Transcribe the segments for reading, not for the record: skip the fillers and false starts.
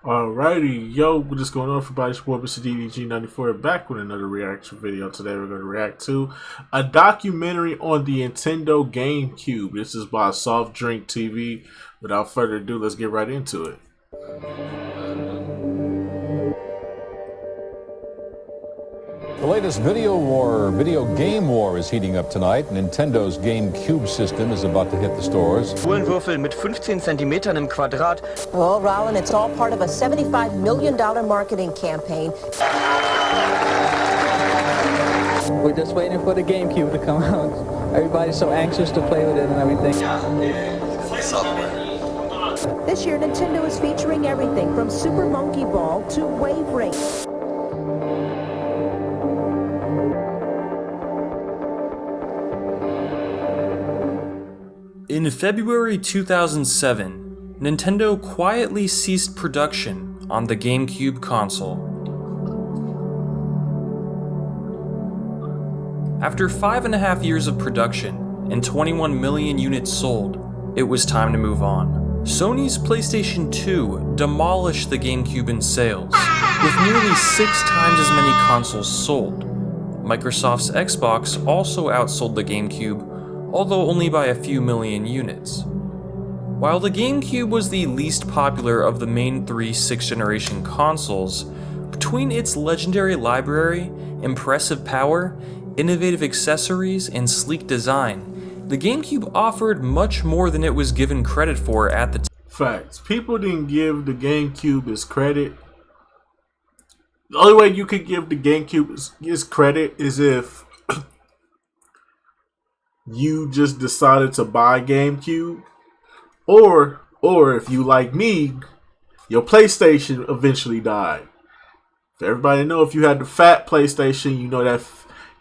Alrighty, yo, what is going on, everybody? It's your boy, Mr. DDG94, back with another reaction video. Today we're going to react to a documentary on the Nintendo GameCube. This is by Soft Drink TV. Without further ado, let's get right into it. The latest video game war is heating up tonight. Nintendo's GameCube system is about to hit the stores. Würfel mit 15 Zentimetern im Quadrat. Well, Rollin, it's all part of a $75 million marketing campaign. We're just waiting for the GameCube to come out. Everybody's so anxious to play with it and everything. This year, Nintendo is featuring everything from Super Monkey Ball to Wave Race. In February 2007, Nintendo quietly ceased production on the GameCube console. After 5.5 years of production and 21 million units sold, it was time to move on. Sony's PlayStation 2 demolished the GameCube in sales, with nearly 6 times as many consoles sold. Microsoft's Xbox also outsold the GameCube, although only by a few million units. While the GameCube was the least popular of the main 3 6th-generation consoles, between its legendary library, impressive power, innovative accessories, and sleek design, the GameCube offered much more than it was given credit for at the time. Facts. People didn't give the GameCube its credit. The only way you could give the GameCube its credit is if you just decided to buy GameCube, or if you like me, your PlayStation eventually died. For everybody to know, if you had the fat PlayStation, you know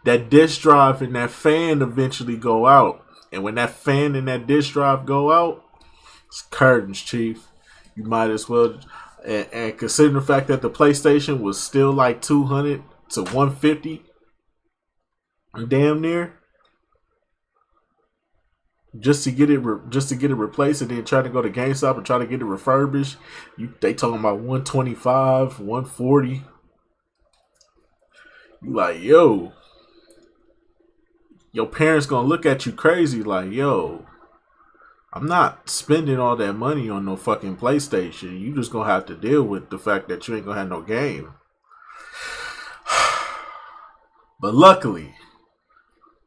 that disk drive and that fan eventually go out. And when that fan and that disk drive go out, it's curtains, chief. You might as well, and considering the fact that the PlayStation was still like 200 to 150, damn near. Just to get it replaced, and then try to go to GameStop and try to get it refurbished. They talking about 125, 140. You like, yo, your parents gonna look at you crazy like, yo, I'm not spending all that money on no fucking PlayStation. You just gonna have to deal with the fact that you ain't gonna have no game. But luckily,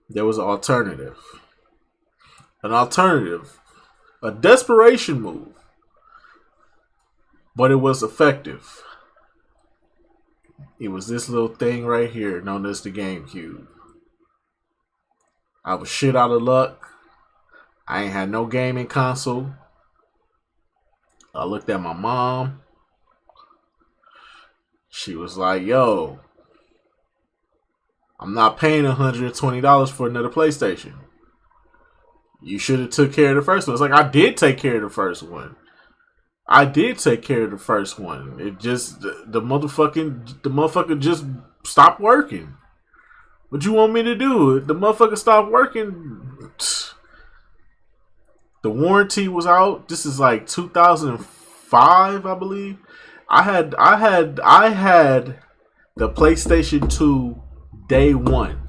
there was an alternative. A desperation move, but it was effective. It was this little thing right here known as the GameCube. I was shit out of luck. I ain't had no gaming console. I looked at my mom. She was like, yo, I'm not paying $120 for another PlayStation. You should have took care of the first one. It's like, I did take care of the first one. It just, the motherfucker just stopped working. What you want me to do? The motherfucker stopped working. The warranty was out. This is like 2005, I believe. I had the PlayStation 2 day one.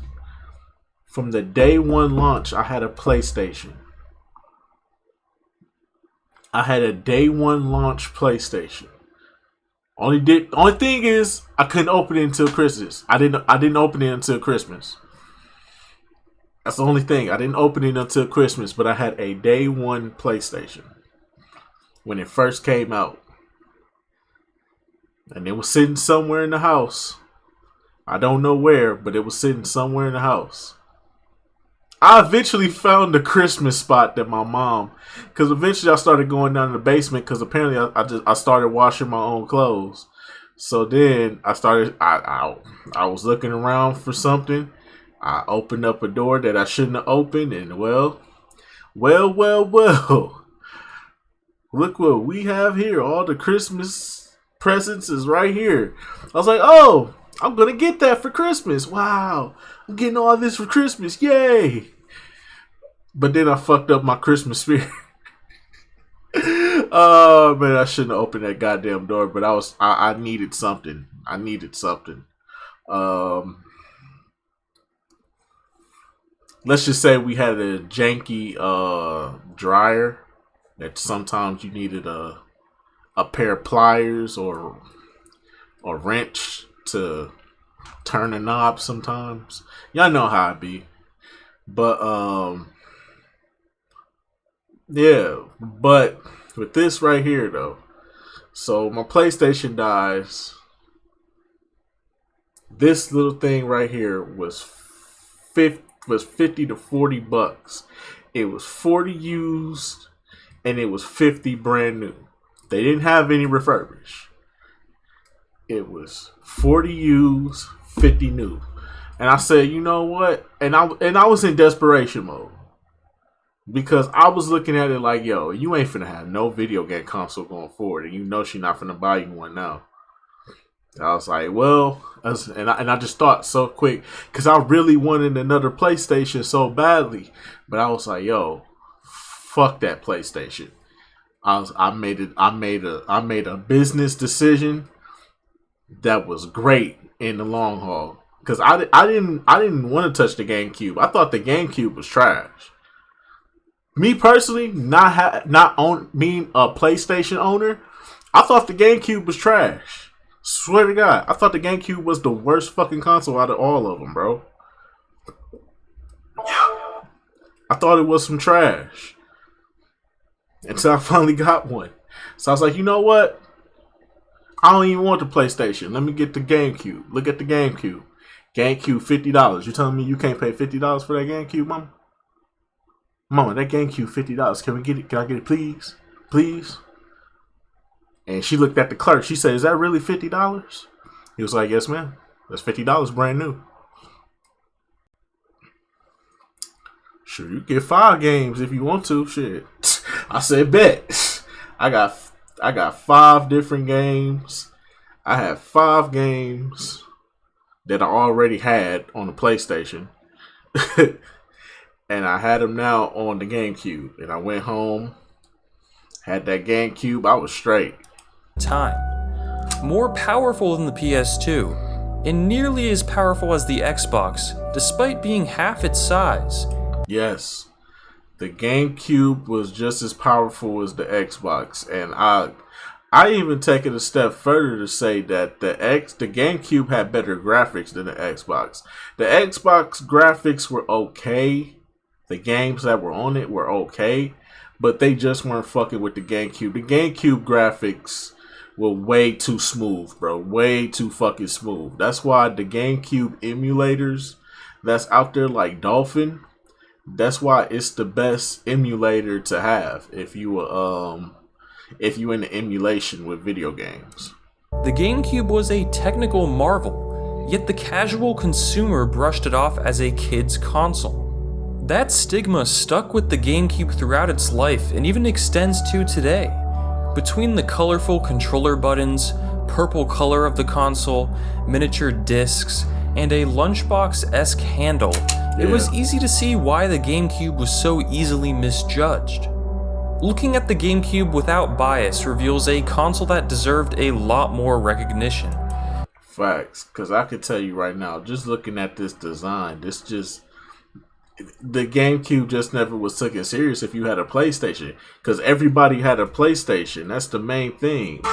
From the day one launch, I had a PlayStation. I had a day one launch PlayStation. Only thing is, I couldn't open it until Christmas. I didn't open it until Christmas. That's the only thing. I didn't open it until Christmas, but I had a day one PlayStation when it first came out. And it was sitting somewhere in the house. I don't know where, but it was sitting somewhere in the house. I eventually found the Christmas spot that my mom, because eventually I started going down in the basement because apparently I started washing my own clothes. So then I was looking around for something. I opened up a door that I shouldn't have opened, and well, look what we have here. All the Christmas presents is right here. I was like, oh, I'm gonna get that for Christmas. Wow, I'm getting all this for Christmas. Yay. But then I fucked up my Christmas spirit. Oh man, I shouldn't have opened that goddamn door, but I needed something. I needed something. Let's just say we had a janky dryer that sometimes you needed a pair of pliers or a wrench to turn a knob sometimes. Y'all know how it be. But yeah, but with this right here though, so my PlayStation dies. This little thing right here was 50 to $40. It was 40 used and it was 50 brand new. They didn't have any refurbished. It was 40 used, 50 new. And I said, you know what? And I was in desperation mode. Because I was looking at it like, yo, you ain't finna have no video game console going forward. And you know she not finna buy you one now. I was like, well, and I just thought so quick. Because I really wanted another PlayStation so badly. But I was like, yo, fuck that PlayStation. I made a business decision that was great in the long haul. Because I didn't want to touch the GameCube. I thought the GameCube was trash. Me personally, being a PlayStation owner, I thought the GameCube was trash. Swear to God, I thought the GameCube was the worst fucking console out of all of them, bro. I thought it was some trash. Until I finally got one. So I was like, you know what? I don't even want the PlayStation. Let me get the GameCube. Look at the GameCube. GameCube, $50. You telling me you can't pay $50 for that GameCube, mama? Mama, that GameCube, $50. Can we get it? Can I get it, please? Please? And she looked at the clerk. She said, is that really $50? He was like, yes, ma'am. That's $50 brand new. Sure, you get 5 games if you want to. Shit. I said, bet. I got 5 different games. I have 5 games that I already had on the PlayStation. And I had them now on the GameCube. And I went home, had that GameCube. I was straight. Time. More powerful than the PS2, and nearly as powerful as the Xbox, despite being half its size. Yes. The GameCube was just as powerful as the Xbox. And I even take it a step further to say that the GameCube had better graphics than the Xbox. The Xbox graphics were okay. The games that were on it were okay, but they just weren't fucking with the GameCube. The GameCube graphics were way too smooth, bro. Way too fucking smooth. That's why the GameCube emulators that's out there like Dolphin, that's why it's the best emulator to have if you in the emulation with video games. The GameCube was a technical marvel, yet the casual consumer brushed it off as a kid's console. That stigma stuck with the GameCube throughout its life and even extends to today. Between the colorful controller buttons, purple color of the console, miniature discs, and a lunchbox-esque handle, it was easy to see why the GameCube was so easily misjudged. Looking at the GameCube without bias reveals a console that deserved a lot more recognition. Facts, because I could tell you right now, just looking at this design, the GameCube just never was taken serious if you had a PlayStation. Because everybody had a PlayStation. That's the main thing.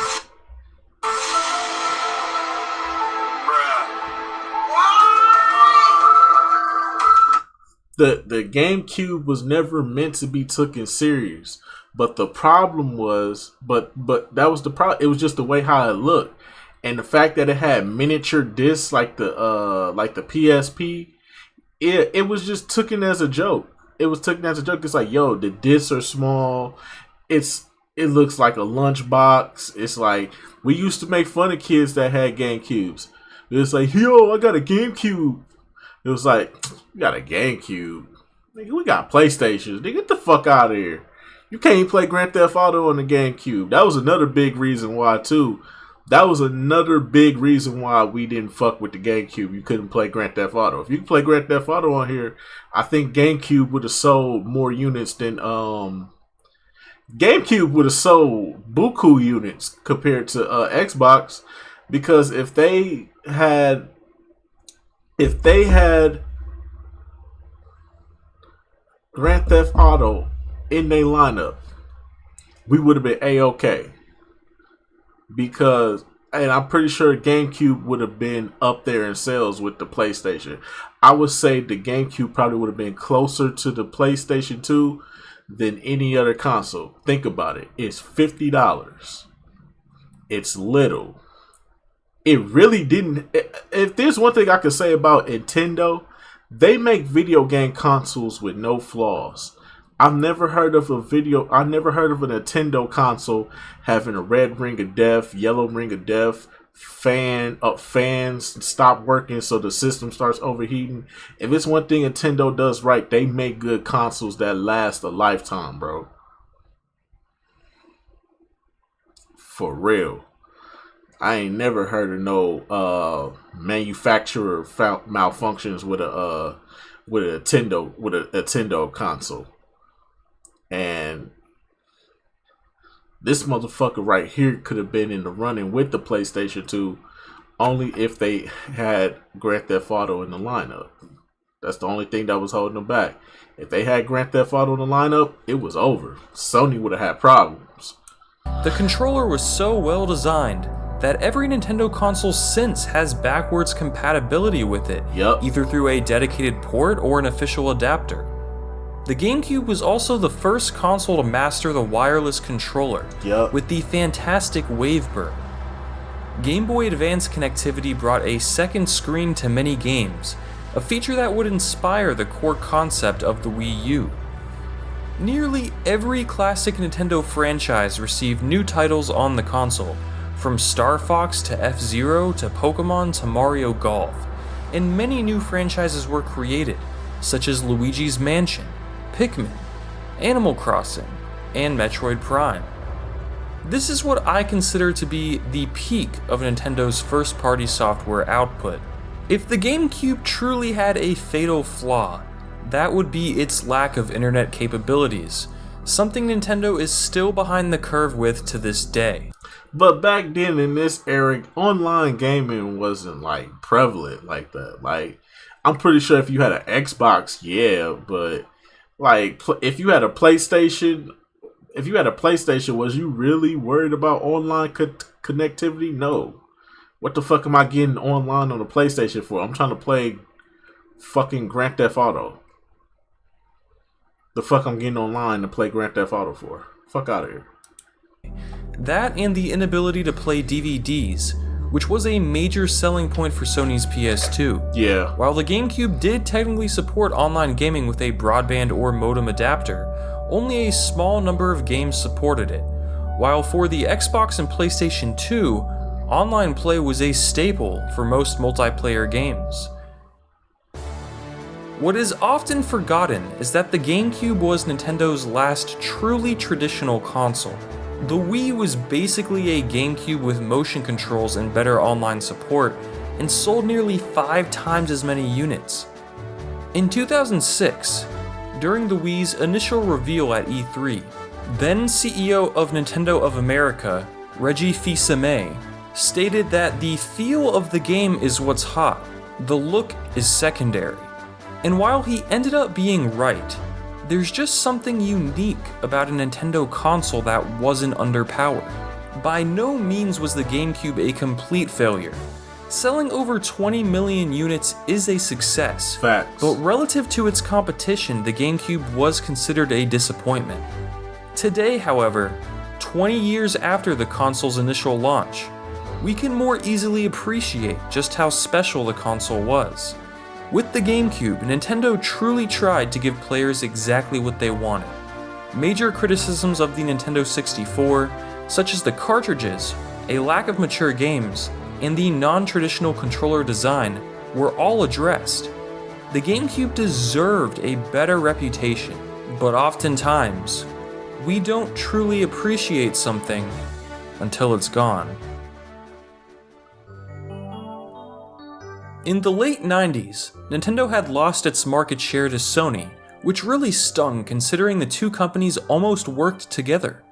The GameCube was never meant to be taken serious. But the problem was, but that was the problem. It was just the way how it looked. And the fact that it had miniature discs like the PSP. It was just taken as a joke. It was taken as a joke. It's like, yo, the discs are small. It looks like a lunchbox. It's like, we used to make fun of kids that had GameCubes. It was like, yo, I got a GameCube. It was like, you got a GameCube. Nigga, we got PlayStations. Nigga, get the fuck out of here. You can't even play Grand Theft Auto on the GameCube. That was another big reason why, too. That was another big reason why we didn't fuck with the GameCube. You couldn't play Grand Theft Auto. If you could play Grand Theft Auto on here, I think GameCube would have sold more units than GameCube would have sold buku units compared to Xbox, because if they had Grand Theft Auto in their lineup, we would have been A-okay. Because, and I'm pretty sure GameCube would have been up there in sales with the PlayStation. I would say the GameCube probably would have been closer to the PlayStation 2 than any other console. Think about it. It's $50. It's little. It really didn't. If there's one thing I could say about Nintendo, they make video game consoles with no flaws. I've never heard of a Nintendo console having a red ring of death, yellow ring of death, fans stop working so the system starts overheating. If it's one thing Nintendo does right, they make good consoles that last a lifetime, bro. For real. I ain't never heard of no manufacturer malfunctions with a Nintendo console. And this motherfucker right here could have been in the running with the PlayStation 2 only if they had Grand Theft Auto in the lineup. That's the only thing that was holding them back. If they had Grand Theft Auto in the lineup, it was over. Sony would have had problems. The controller was so well designed that every Nintendo console since has backwards compatibility with it, either through a dedicated port or an official adapter. The GameCube was also the first console to master the wireless controller, with the fantastic Wavebird. Game Boy Advance connectivity brought a second screen to many games, a feature that would inspire the core concept of the Wii U. Nearly every classic Nintendo franchise received new titles on the console, from Star Fox to F-Zero to Pokemon to Mario Golf, and many new franchises were created, such as Luigi's Mansion, Pikmin, Animal Crossing, and Metroid Prime. This is what I consider to be the peak of Nintendo's first-party software output. If the GameCube truly had a fatal flaw, that would be its lack of internet capabilities, something Nintendo is still behind the curve with to this day. But back then in this era, online gaming wasn't like prevalent like that. Like, I'm pretty sure if you had an Xbox, yeah, but like if you had a PlayStation, was you really worried about online connectivity? No. What the fuck am I getting online on the PlayStation for? I'm trying to play fucking Grand Theft Auto. The fuck I'm getting online to play Grand Theft Auto for? Fuck out of here. That and the inability to play DVDs, which was a major selling point for Sony's PS2. Yeah. While the GameCube did technically support online gaming with a broadband or modem adapter, only a small number of games supported it. While for the Xbox and PlayStation 2, online play was a staple for most multiplayer games. What is often forgotten is that the GameCube was Nintendo's last truly traditional console. The Wii was basically a GameCube with motion controls and better online support, and sold nearly 5 times as many units. In 2006, during the Wii's initial reveal at E3, then CEO of Nintendo of America, Reggie Fils-Aimé, stated that the feel of the game is what's hot, the look is secondary. And while he ended up being right, there's just something unique about a Nintendo console that wasn't underpowered. By no means was the GameCube a complete failure. Selling over 20 million units is a success. Facts. But relative to its competition, the GameCube was considered a disappointment. Today, however, 20 years after the console's initial launch, we can more easily appreciate just how special the console was. With the GameCube, Nintendo truly tried to give players exactly what they wanted. Major criticisms of the Nintendo 64, such as the cartridges, a lack of mature games, and the non-traditional controller design, were all addressed. The GameCube deserved a better reputation, but oftentimes, we don't truly appreciate something until it's gone. In the late 90s, Nintendo had lost its market share to Sony, which really stung considering the two companies almost worked together.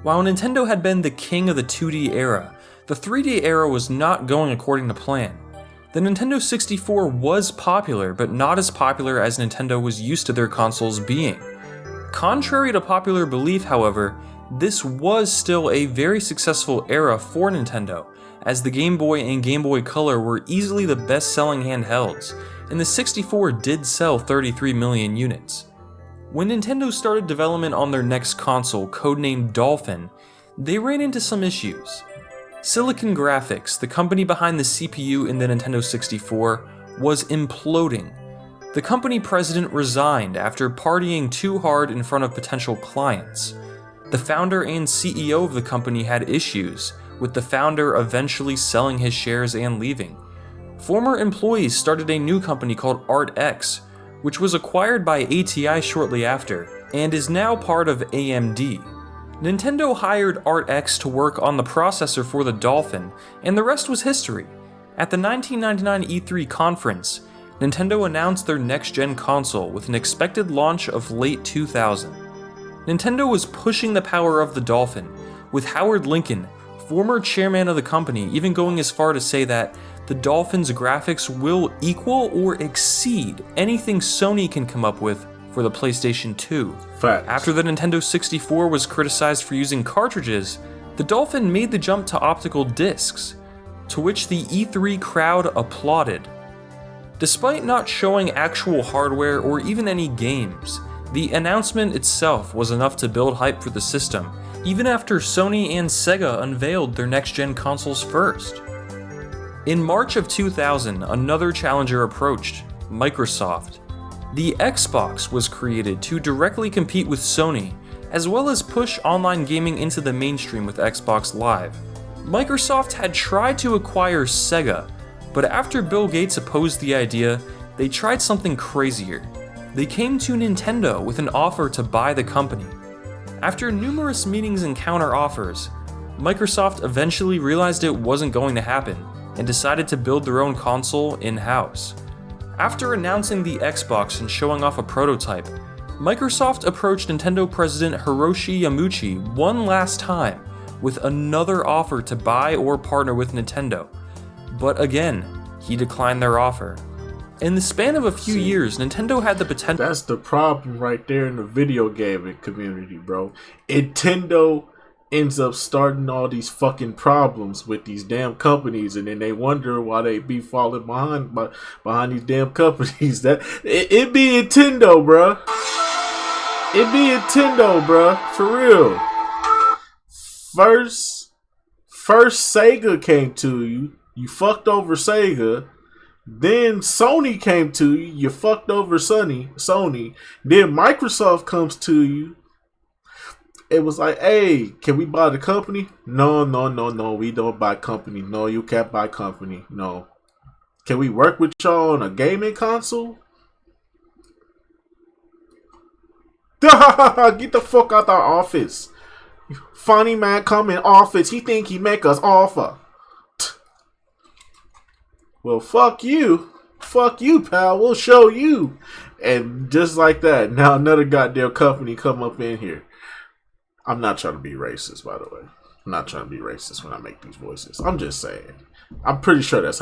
While Nintendo had been the king of the 2D era, the 3D era was not going according to plan. The Nintendo 64 was popular, but not as popular as Nintendo was used to their consoles being. Contrary to popular belief, however, this was still a very successful era for Nintendo, as the Game Boy and Game Boy Color were easily the best-selling handhelds, and the 64 did sell 33 million units. When Nintendo started development on their next console, codenamed Dolphin, they ran into some issues. Silicon Graphics, the company behind the CPU in the Nintendo 64, was imploding. The company president resigned after partying too hard in front of potential clients. The founder and CEO of the company had issues, with the founder eventually selling his shares and leaving. Former employees started a new company called ArtX, which was acquired by ATI shortly after, and is now part of AMD. Nintendo hired ArtX to work on the processor for the Dolphin, and the rest was history. At the 1999 E3 conference, Nintendo announced their next-gen console with an expected launch of late 2000. Nintendo was pushing the power of the Dolphin, with Howard Lincoln, former chairman of the company, even going as far to say that the Dolphin's graphics will equal or exceed anything Sony can come up with for the PlayStation 2. Facts. After the Nintendo 64 was criticized for using cartridges, the Dolphin made the jump to optical discs, to which the E3 crowd applauded. Despite not showing actual hardware or even any games, the announcement itself was enough to build hype for the system, even after Sony and Sega unveiled their next-gen consoles first. In March of 2000, another challenger approached, Microsoft. The Xbox was created to directly compete with Sony, as well as push online gaming into the mainstream with Xbox Live. Microsoft had tried to acquire Sega, but after Bill Gates opposed the idea, they tried something crazier. They came to Nintendo with an offer to buy the company. After numerous meetings and counter-offers, Microsoft eventually realized it wasn't going to happen and decided to build their own console in-house. After announcing the Xbox and showing off a prototype, Microsoft approached Nintendo president Hiroshi Yamauchi one last time with another offer to buy or partner with Nintendo. But again, he declined their offer. In the span of a few years, Nintendo had the potential. That's the problem right there in the video gaming community, bro. Nintendo ends up starting all these fucking problems with these damn companies, and then they wonder why they be falling behind these damn companies. That it be Nintendo, bro. It be Nintendo, bro. For real. First Sega came to you. You fucked over Sega. Then Sony came to you. You fucked over Sony. Then Microsoft comes to you. It was like, hey, can we buy the company? No, we don't buy company. No, you can't buy company. No. Can we work with y'all on a gaming console? Get the fuck out our office. Funny man come in office. He think he make us offer. Well, fuck you. Fuck you, pal. We'll show you. And just like that, now another goddamn company come up in here. I'm not trying to be racist, by the way. I'm not trying to be racist when I make these voices. I'm just saying. I'm pretty sure in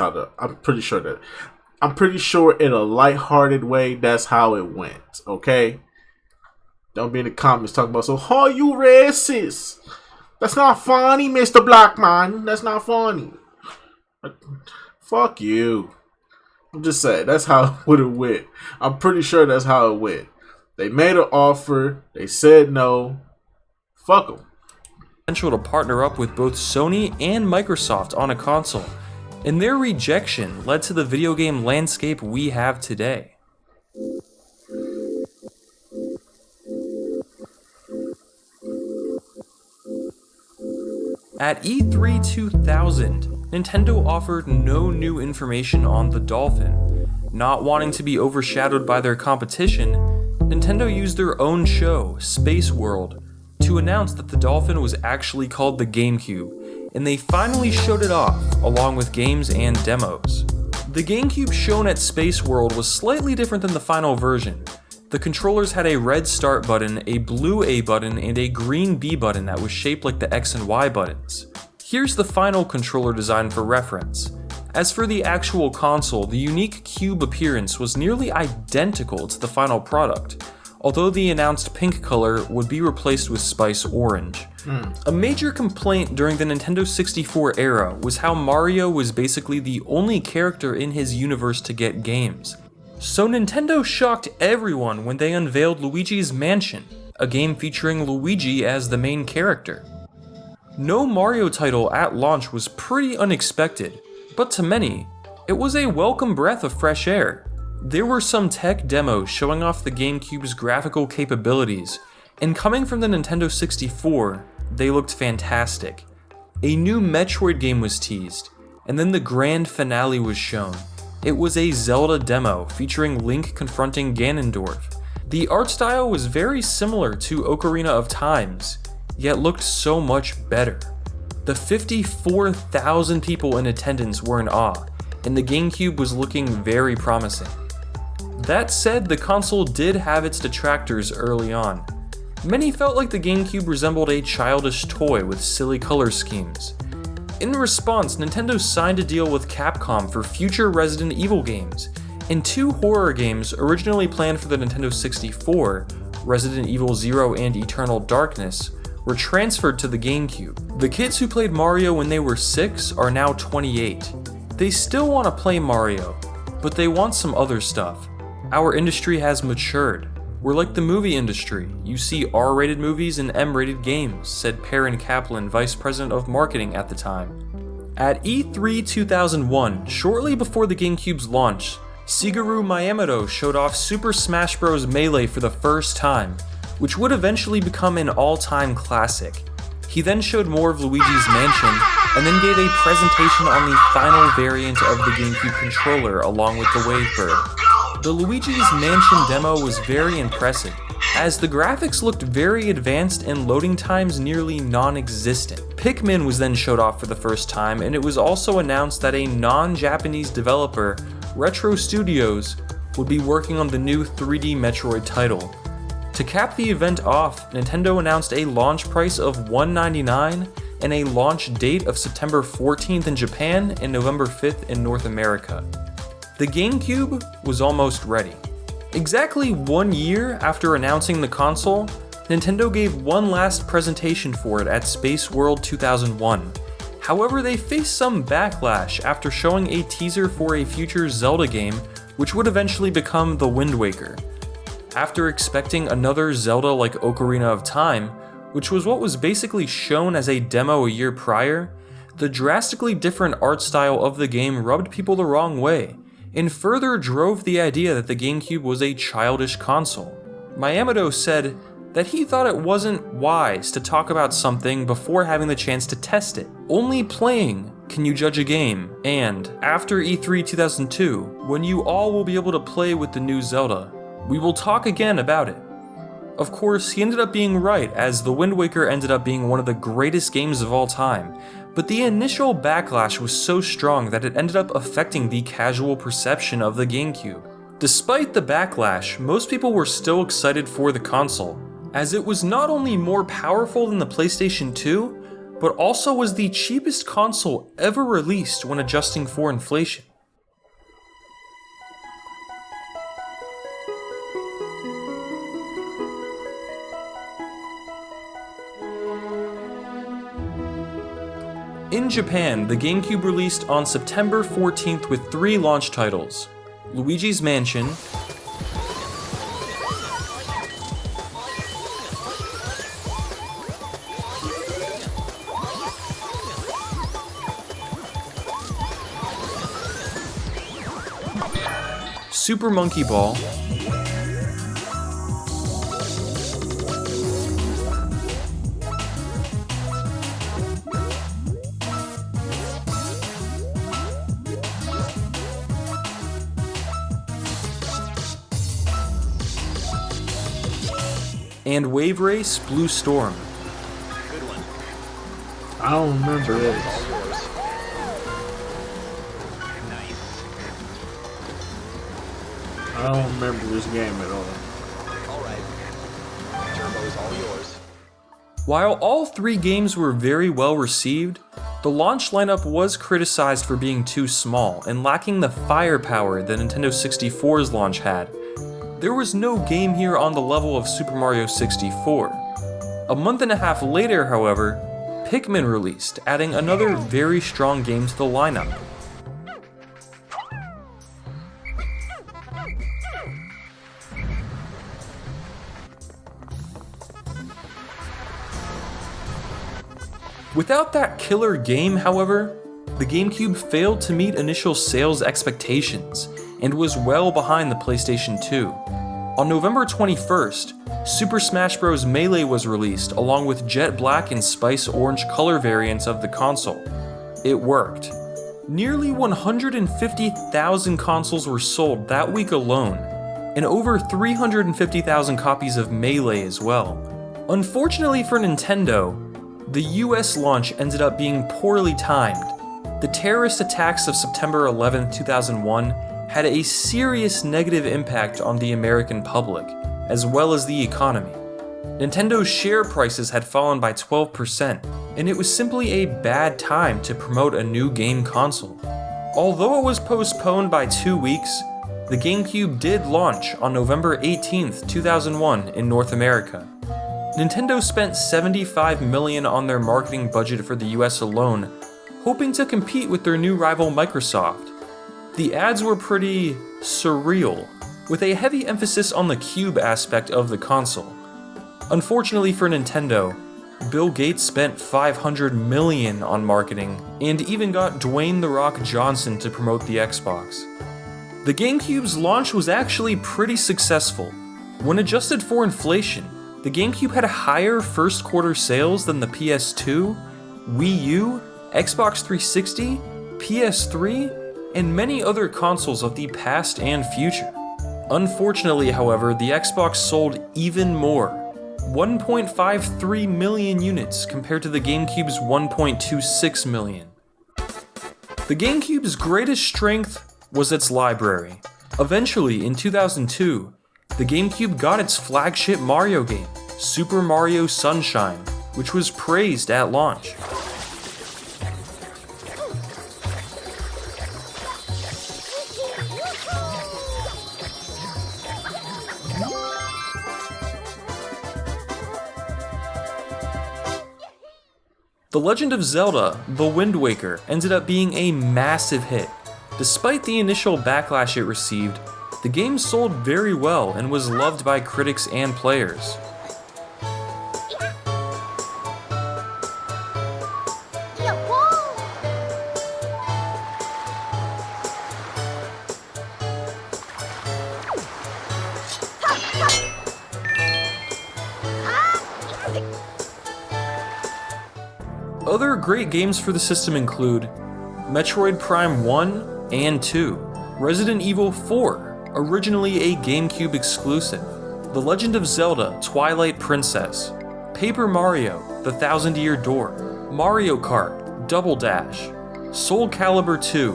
a lighthearted way, that's how it went. Okay? Don't be in the comments talking about, so, oh, you racist. That's not funny, Mr. Blackman. That's not funny. Fuck you. I'm just saying, that's how it would have went. I'm pretty sure that's how it went. They made an offer. They said no. Fuck them. Potential to partner up with both Sony and Microsoft on a console, and their rejection led to the video game landscape we have today. At E3 2000, Nintendo offered no new information on the Dolphin. Not wanting to be overshadowed by their competition, Nintendo used their own show, Space World, to announce that the Dolphin was actually called the GameCube, and they finally showed it off, along with games and demos. The GameCube shown at Space World was slightly different than the final version. The controllers had a red start button, a blue A button, and a green B button that was shaped like the X and Y buttons. Here's the final controller design for reference. As for the actual console, the unique cube appearance was nearly identical to the final product, although the announced pink color would be replaced with spice orange. A major complaint during the Nintendo 64 era was how Mario was basically the only character in his universe to get games. So Nintendo shocked everyone when they unveiled Luigi's Mansion, a game featuring Luigi as the main character. No Mario title at launch was pretty unexpected, but to many, it was a welcome breath of fresh air. There were some tech demos showing off the GameCube's graphical capabilities, and coming from the Nintendo 64, they looked fantastic. A new Metroid game was teased, and then the grand finale was shown. It was a Zelda demo featuring Link confronting Ganondorf. The art style was very similar to Ocarina of Time's, yet looked so much better. The 54,000 people in attendance were in awe, and the GameCube was looking very promising. That said, the console did have its detractors early on. Many felt like the GameCube resembled a childish toy with silly color schemes. In response, Nintendo signed a deal with Capcom for future Resident Evil games, and 2 horror games originally planned for the Nintendo 64, Resident Evil 0 and Eternal Darkness, were transferred to the GameCube. The kids who played Mario when they were 6 are now 28. They still want to play Mario, but they want some other stuff. Our industry has matured. We're like the movie industry. You see R-rated movies and M-rated games, said Perrin Kaplan, Vice President of Marketing at the time. At E3 2001, shortly before the GameCube's launch, Shigeru Miyamoto showed off Super Smash Bros. Melee for the first time, which would eventually become an all-time classic. He then showed more of Luigi's Mansion, and then gave a presentation on the final variant of the GameCube controller along with the Wavebird. The Luigi's Mansion demo was very impressive, as the graphics looked very advanced and loading times nearly non-existent. Pikmin was then showed off for the first time, and it was also announced that a non-Japanese developer, Retro Studios, would be working on the new 3D Metroid title. To cap the event off, Nintendo announced a launch price of $199 and a launch date of September 14th in Japan and November 5th in North America. The GameCube was almost ready. Exactly 1 year after announcing the console, Nintendo gave one last presentation for it at Space World 2001. However, they faced some backlash after showing a teaser for a future Zelda game, which would eventually become The Wind Waker. After expecting another Zelda like Ocarina of Time, which was what was basically shown as a demo a year prior, the drastically different art style of the game rubbed people the wrong way, and further drove the idea that the GameCube was a childish console. Miyamoto said that he thought it wasn't wise to talk about something before having the chance to test it. Only playing can you judge a game, and after E3 2002, when you all will be able to play with the new Zelda, we will talk again about it. Of course, he ended up being right, as The Wind Waker ended up being one of the greatest games of all time, but the initial backlash was so strong that it ended up affecting the casual perception of the GameCube. Despite the backlash, most people were still excited for the console, as it was not only more powerful than the PlayStation 2, but also was the cheapest console ever released when adjusting for inflation. In Japan, the GameCube released on September 14th with 3 launch titles: Luigi's Mansion, Super Monkey Ball, and Wave Race Blue Storm. I don't remember this. I don't remember this game at all. is all yours. While all three games were very well received, the launch lineup was criticized for being too small and lacking the firepower that Nintendo 64's launch had. There was no game here on the level of Super Mario 64. A month and a half later, however, Pikmin released, adding another very strong game to the lineup. Without that killer game, however, the GameCube failed to meet initial sales expectations and was well behind the PlayStation 2. On November 21st, Super Smash Bros. Melee was released along with Jet Black and Spice Orange color variants of the console. It worked. Nearly 150,000 consoles were sold that week alone, and over 350,000 copies of Melee as well. Unfortunately for Nintendo, the US launch ended up being poorly timed. The terrorist attacks of September 11, 2001 had a serious negative impact on the American public, as well as the economy. Nintendo's share prices had fallen by 12%, and it was simply a bad time to promote a new game console. Although it was postponed by 2 weeks, the GameCube did launch on November 18, 2001 in North America. Nintendo spent $75 million on their marketing budget for the US alone, hoping to compete with their new rival Microsoft. The ads were pretty surreal, with a heavy emphasis on the cube aspect of the console. Unfortunately for Nintendo, Bill Gates spent $500 million on marketing and even got Dwayne "The Rock" Johnson to promote the Xbox. The GameCube's launch was actually pretty successful. When adjusted for inflation, the GameCube had higher first quarter sales than the PS2, Wii U, Xbox 360, PS3, and many other consoles of the past and future. Unfortunately, however, the Xbox sold even more, 1.53 million units compared to the GameCube's 1.26 million. The GameCube's greatest strength was its library. Eventually, in 2002, the GameCube got its flagship Mario game, Super Mario Sunshine, which was praised at launch. The Legend of Zelda: The Wind Waker ended up being a massive hit. Despite the initial backlash it received, the game sold very well and was loved by critics and players. Other great games for the system include Metroid Prime 1 and 2, Resident Evil 4, originally a GameCube exclusive, The Legend of Zelda: Twilight Princess, Paper Mario: The Thousand Year Door, Mario Kart: Double Dash, Soul Calibur 2,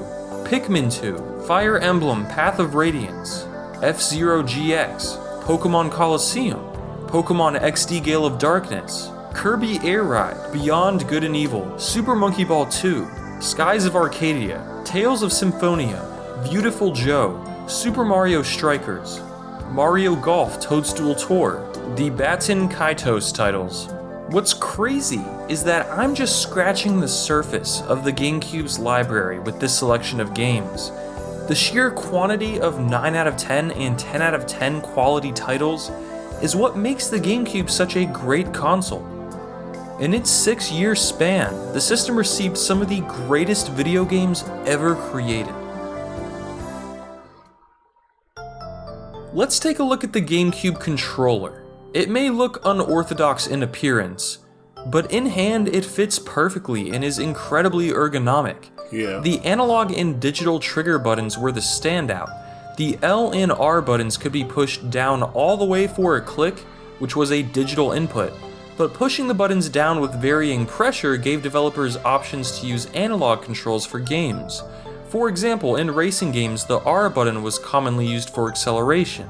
Pikmin 2, Fire Emblem: Path of Radiance, F-Zero GX, Pokemon Colosseum, Pokemon XD Gale of Darkness, Kirby Air Ride, Beyond Good and Evil, Super Monkey Ball 2, Skies of Arcadia, Tales of Symphonia, Beautiful Joe, Super Mario Strikers, Mario Golf Toadstool Tour, the Baton Kaitos titles. What's crazy is that I'm just scratching the surface of the GameCube's library with this selection of games. The sheer quantity of 9 out of 10 and 10 out of 10 quality titles is what makes the GameCube such a great console. In its 6-year span, the system received some of the greatest video games ever created. Let's take a look at the GameCube controller. It may look unorthodox in appearance, but in hand it fits perfectly and is incredibly ergonomic. Yeah. The analog and digital trigger buttons were the standout. The L and R buttons could be pushed down all the way for a click, which was a digital input, but pushing the buttons down with varying pressure gave developers options to use analog controls for games. For example, in racing games, the R button was commonly used for acceleration.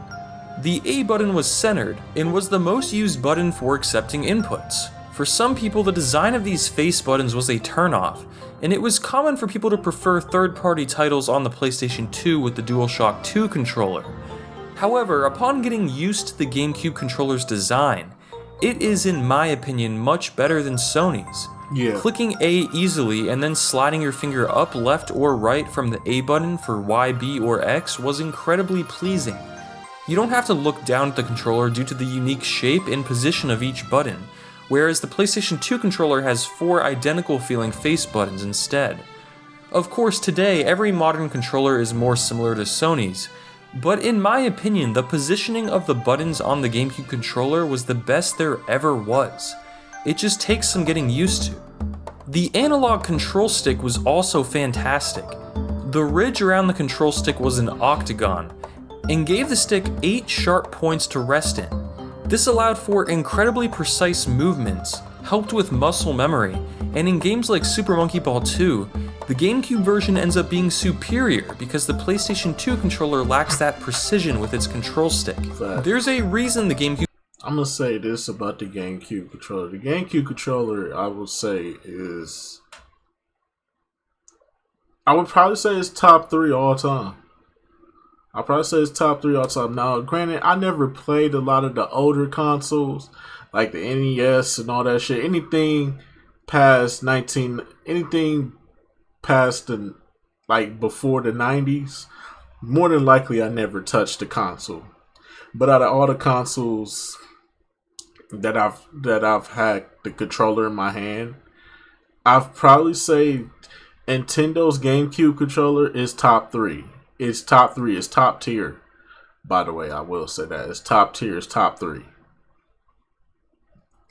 The A button was centered and was the most used button for accepting inputs. For some people, the design of these face buttons was a turnoff, and it was common for people to prefer third-party titles on the PlayStation 2 with the DualShock 2 controller. However, upon getting used to the GameCube controller's design, it is, in my opinion, much better than Sony's. Yeah. Clicking A easily and then sliding your finger up, left, or right from the A button for Y, B, or X was incredibly pleasing. You don't have to look down at the controller due to the unique shape and position of each button, whereas the PlayStation 2 controller has 4 identical feeling face buttons instead. Of course, today every modern controller is more similar to Sony's, but in my opinion, the positioning of the buttons on the GameCube controller was the best there ever was. It just takes some getting used to. The analog control stick was also fantastic. The ridge around the control stick was an octagon, and gave the stick 8 sharp points to rest in. This allowed for incredibly precise movements, helped with muscle memory, and in games like Super Monkey Ball 2, the GameCube version ends up being superior because the PlayStation 2 controller lacks that precision with its control stick. There's a reason the GameCube... I'm gonna say this about the GameCube controller. The GameCube controller, I will say, is... I would probably say it's top 3 all time. I'll probably say it's top 3 all time. Now, granted, I never played a lot of the older consoles, like the NES and all that shit. Anything past the, like, before the 90s, more than likely I never touched the console. But out of all the consoles that I've had the controller in my hand, I've probably say Nintendo's GameCube controller is top 3. It's top 3. It's top tier. By the way, I will say that. It's top tier. It's top 3.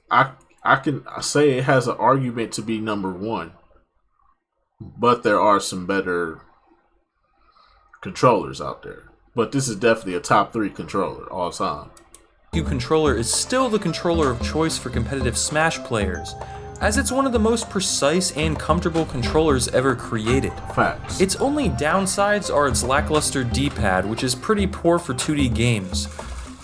I can say it has an argument to be number 1. But there are some better controllers out there. But this is definitely a top 3 controller all time. GameCube controller is still the controller of choice for competitive Smash players, as it's one of the most precise and comfortable controllers ever created. Facts. Its only downsides are its lackluster D-pad, which is pretty poor for 2D games,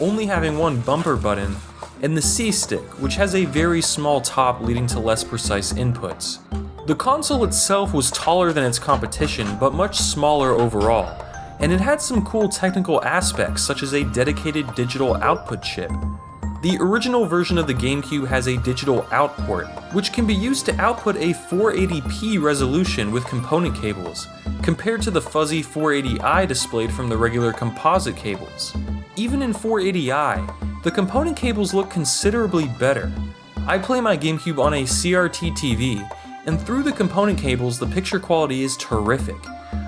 only having one bumper button, and the C-stick, which has a very small top leading to less precise inputs. The console itself was taller than its competition, but much smaller overall, and it had some cool technical aspects such as a dedicated digital output chip. The original version of the GameCube has a digital out port, which can be used to output a 480p resolution with component cables, compared to the fuzzy 480i displayed from the regular composite cables. Even in 480i, the component cables look considerably better. I play my GameCube on a CRT TV, and through the component cables the picture quality is terrific.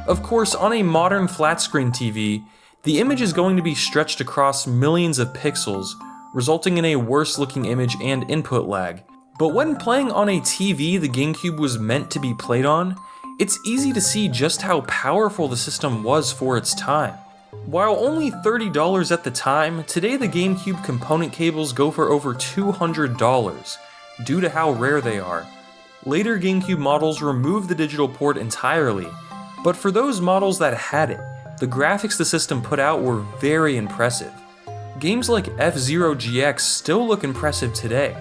Of course, on a modern flat screen TV, the image is going to be stretched across millions of pixels, resulting in a worse looking image and input lag. But when playing on a TV the GameCube was meant to be played on, it's easy to see just how powerful the system was for its time. While only $30 at the time, today the GameCube component cables go for over $200, due to how rare they are. Later GameCube models removed the digital port entirely, but for those models that had it, the graphics the system put out were very impressive. Games like F-Zero GX still look impressive today.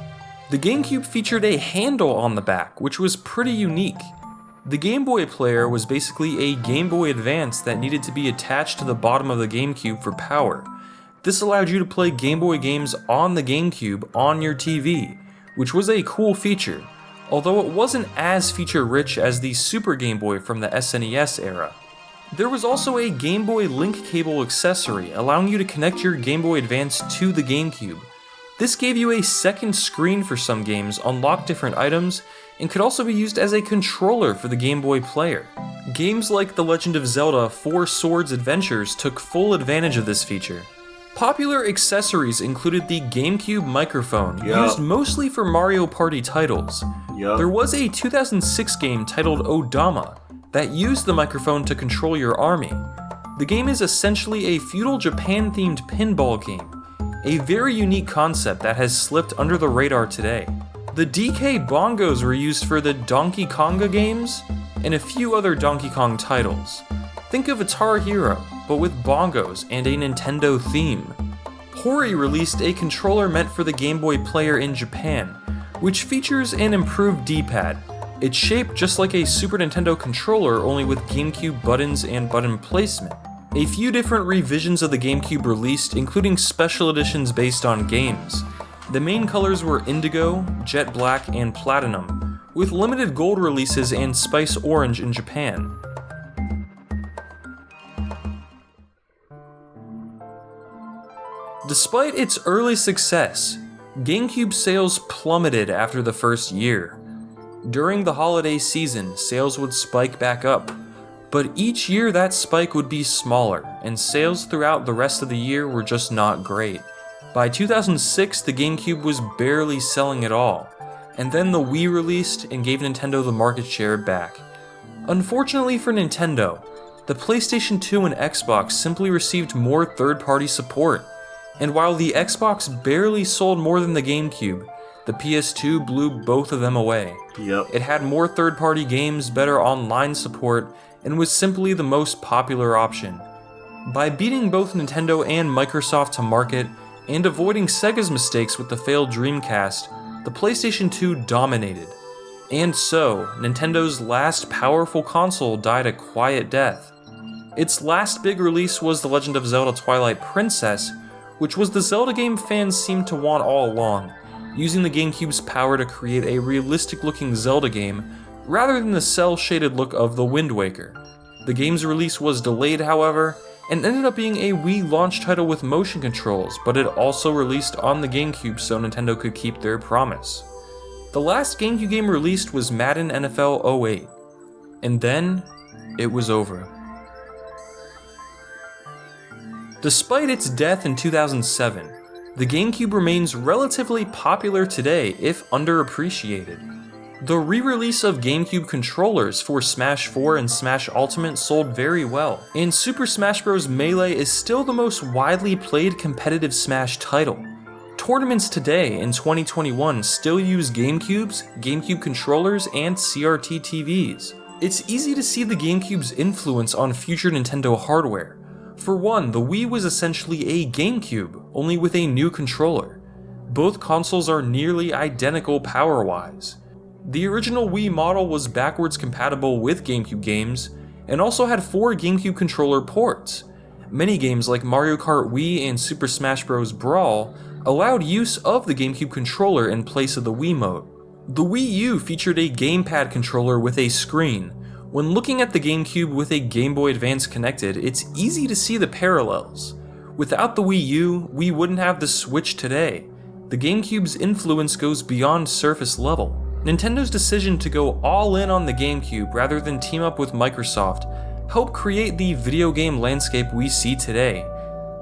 The GameCube featured a handle on the back, which was pretty unique. The Game Boy player was basically a Game Boy Advance that needed to be attached to the bottom of the GameCube for power. This allowed you to play Game Boy games on the GameCube on your TV, which was a cool feature, although it wasn't as feature-rich as the Super Game Boy from the SNES era. There was also a Game Boy Link cable accessory, allowing you to connect your Game Boy Advance to the GameCube. This gave you a second screen for some games, unlocked different items, and could also be used as a controller for the Game Boy player. Games like The Legend of Zelda 4 Swords Adventures took full advantage of this feature. Popular accessories included the GameCube microphone, used mostly for Mario Party titles. There was a 2006 game titled Odama that used the microphone to control your army. The game is essentially a feudal Japan-themed pinball game, a very unique concept that has slipped under the radar today. The DK bongos were used for the Donkey Konga games and a few other Donkey Kong titles. Think of Guitar Hero, but with bongos and a Nintendo theme. Hori released a controller meant for the Game Boy player in Japan, which features an improved D-pad. It's shaped just like a Super Nintendo controller, only with GameCube buttons and button placement. A few different revisions of the GameCube released, including special editions based on games. The main colors were Indigo, Jet Black, and Platinum, with limited gold releases and Spice Orange in Japan. Despite its early success, GameCube sales plummeted after the first year. During the holiday season, sales would spike back up, but each year that spike would be smaller, and sales throughout the rest of the year were just not great. By 2006, the GameCube was barely selling at all, and then the Wii released and gave Nintendo the market share back. Unfortunately for Nintendo, the PlayStation 2 and Xbox simply received more third-party support, and while the Xbox barely sold more than the GameCube, the PS2 blew both of them away. Yep. It had more third-party games, better online support, and was simply the most popular option. By beating both Nintendo and Microsoft to market, and avoiding Sega's mistakes with the failed Dreamcast, the PlayStation 2 dominated. And so, Nintendo's last powerful console died a quiet death. Its last big release was The Legend of Zelda Twilight Princess, which was the Zelda game fans seemed to want all along, using the GameCube's power to create a realistic-looking Zelda game rather than the cel-shaded look of The Wind Waker. The game's release was delayed, however, and ended up being a Wii launch title with motion controls, but it also released on the GameCube so Nintendo could keep their promise. The last GameCube game released was Madden NFL 08, and then it was over. Despite its death in 2007, the GameCube remains relatively popular today, if underappreciated. The re-release of GameCube controllers for Smash 4 and Smash Ultimate sold very well, and Super Smash Bros. Melee is still the most widely played competitive Smash title. Tournaments today in 2021 still use GameCubes, GameCube controllers, and CRT TVs. It's easy to see the GameCube's influence on future Nintendo hardware. For one, the Wii was essentially a GameCube, only with a new controller. Both consoles are nearly identical power-wise. The original Wii model was backwards compatible with GameCube games, and also had 4 GameCube controller ports. Many games like Mario Kart Wii and Super Smash Bros. Brawl allowed use of the GameCube controller in place of the Wiimote. The Wii U featured a gamepad controller with a screen. When looking at the GameCube with a Game Boy Advance connected, it's easy to see the parallels. Without the Wii U, we wouldn't have the Switch today. The GameCube's influence goes beyond surface level. Nintendo's decision to go all in on the GameCube rather than team up with Microsoft helped create the video game landscape we see today.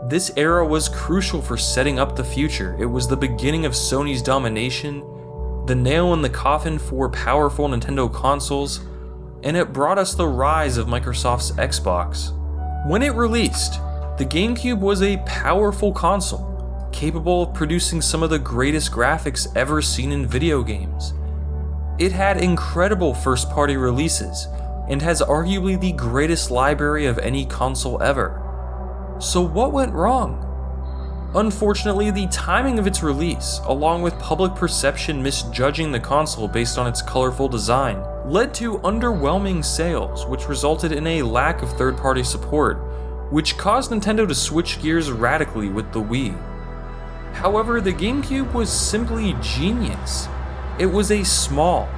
This era was crucial for setting up the future. It was the beginning of Sony's domination, the nail in the coffin for powerful Nintendo consoles, and it brought us the rise of Microsoft's Xbox. When it released, the GameCube was a powerful console, capable of producing some of the greatest graphics ever seen in video games. It had incredible first-party releases, and has arguably the greatest library of any console ever. So what went wrong? Unfortunately, the timing of its release, along with public perception misjudging the console based on its colorful design, led to underwhelming sales, which resulted in a lack of third-party support, which caused Nintendo to switch gears radically with the Wii. However, the GameCube was simply genius. It was a small,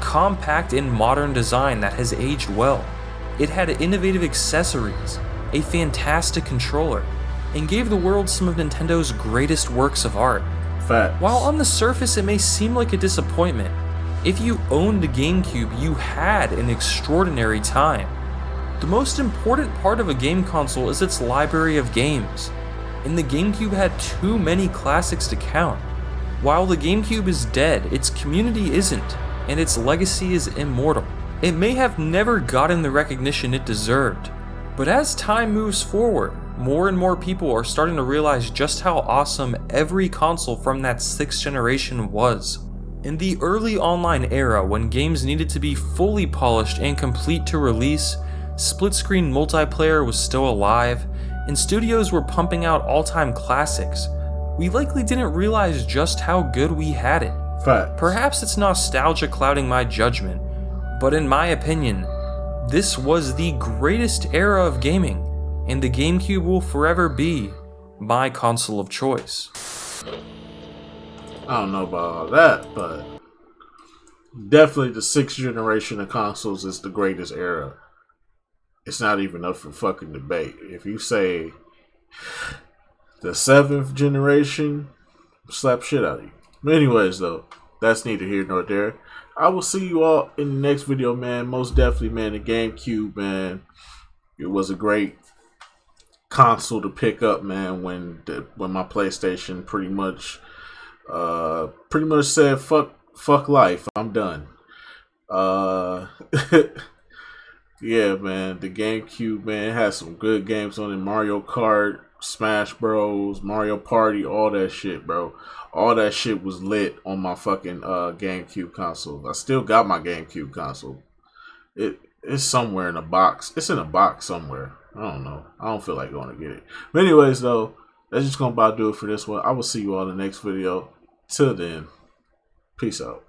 compact, and modern design that has aged well. It had innovative accessories, a fantastic controller, and gave the world some of Nintendo's greatest works of art. Facts. While on the surface it may seem like a disappointment, if you owned a GameCube, you had an extraordinary time. The most important part of a game console is its library of games, and the GameCube had too many classics to count. While the GameCube is dead, its community isn't, and its legacy is immortal. It may have never gotten the recognition it deserved, but as time moves forward, more and more people are starting to realize just how awesome every console from that 6th generation was. In the early online era, when games needed to be fully polished and complete to release, split-screen multiplayer was still alive, and studios were pumping out all-time classics, we likely didn't realize just how good we had it. Fact. Perhaps it's nostalgia clouding my judgment, but in my opinion, this was the greatest era of gaming, and the GameCube will forever be my console of choice. I don't know about all that, but definitely the 6th generation of consoles is the greatest era. It's not even up for fucking debate. If you say the 7th generation, slap shit out of you. But anyways, though, that's neither here nor there. I will see you all in the next video, man. Most definitely, man, the GameCube, man. It was a great console to pick up, man, when my PlayStation pretty much said fuck life, I'm done. Yeah, man, the GameCube, man, had some good games on it. Mario Kart, Smash Bros, Mario Party, all that shit, bro. All that shit was lit on my fucking GameCube console. I still got my GameCube console. It's somewhere in a box. It's in a box somewhere. I don't know. I don't feel like going to get it. But anyways, though, that's just gonna about do it for this one. I will see you all in the next video. Till then, peace out.